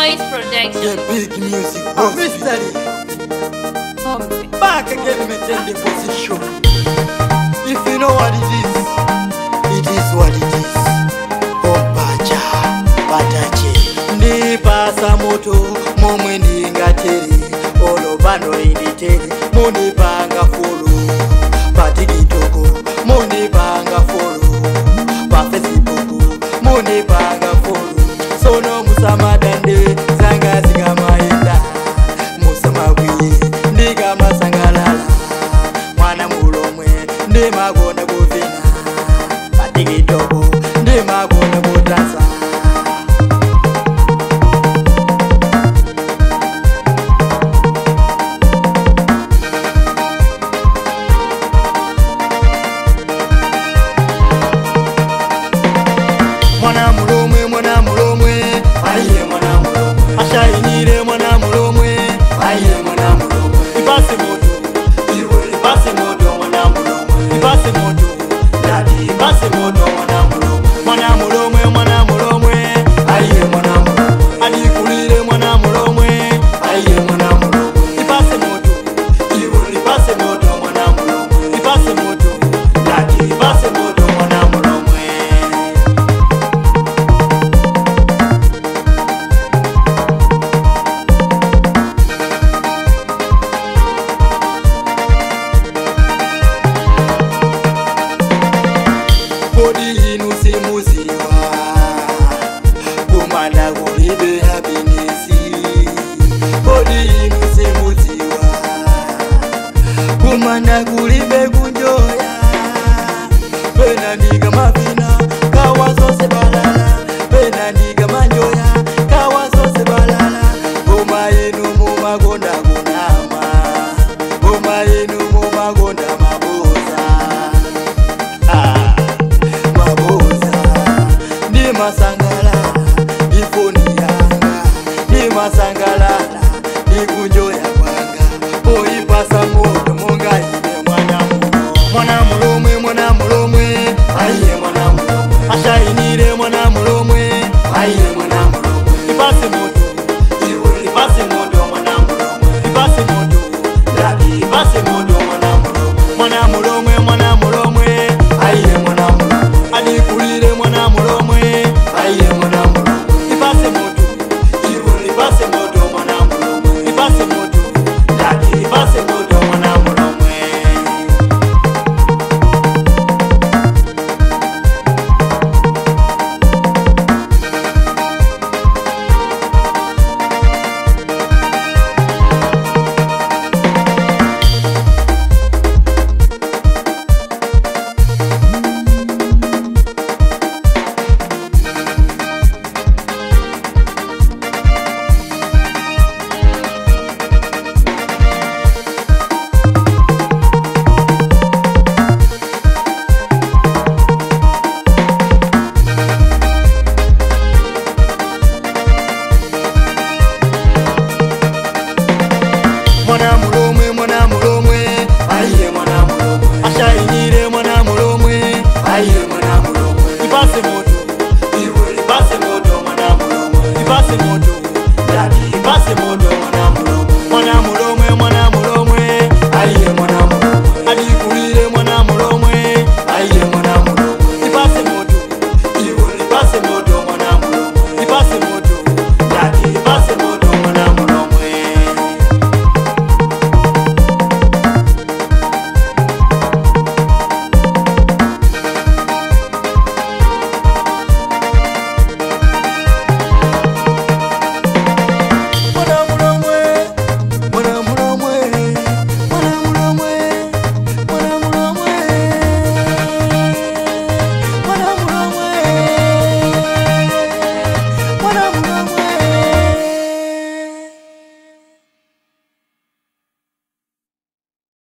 Voice Protection. Yeah, big music. Mystery. Back again, maintain the position. If you know what it is what it is. Ompacha, batache. Ni pasa moto, momwe ni ngateri. Olo bando inditeri, moni banga folo. Patiki toko, moni banga folo. Pa Facebook, moni banga folo. Sono musama dande, zanga ziga maenda. Musama wiye, ndiga masangalala. Mwana mulomwe, ndi magonda kuvina. Patiki toko, ndi magonda kutansa. Mwana mulomwe, aye mwana mulomwe. Ashainire mwana mulomwe, aye mwana mulomwe. Ipase moto, iwe ipase moto mwana mulomwe. Ipase moto, dadi ipase moto mwana mulomwe. Mwana mulomwe, aye mwana mulomwe. Adikulire mwana mulomwe, aye mwana mulomwe. Ipase moto, iwe ipase moto mwana mulomwe. Ipase moto, dadi ipase moto mwana mulomwe. Kodi inu simuziwa, kumanda kulibe happinesi. Kodi inu simuziwa, kumanda kulibe kunjoya. Pena ndiga mafina, kawa zose balala. Pena ndiga manjoya, kawa zose balala. Goma inu mumagonda kunama, goma inu mumagonda maboza. Masangalala, ifoni yanga. Ni masangalala, ni kunjoya kwanga. Oipasa moto, monga ine mwana mulomwe. Aye mwana mulomwe. Ashainire mwana mulomwe, aye mwana mulomwe. Ipase moto, iwe ipase moto mwana mulomwe. Ipase moto, dadi ipase moto mwana mulomwe. Mwana mulomwe, aye mwana mulomwe. Adikulire mwana mulomwe, aye mwana mulomwe. Ipase moto, iwe ipase moto mwana mulomwe. Ipase moto, dadi ipase moto mwana mulomwe. Mwana mulomwe, aye mwana mulomwe. Ashainire mwana mulomwe, aye mwana mulomwe. Ipase moto, iwe ipase moto mwana mulomwe. Ipase moto, dadi ipase moto.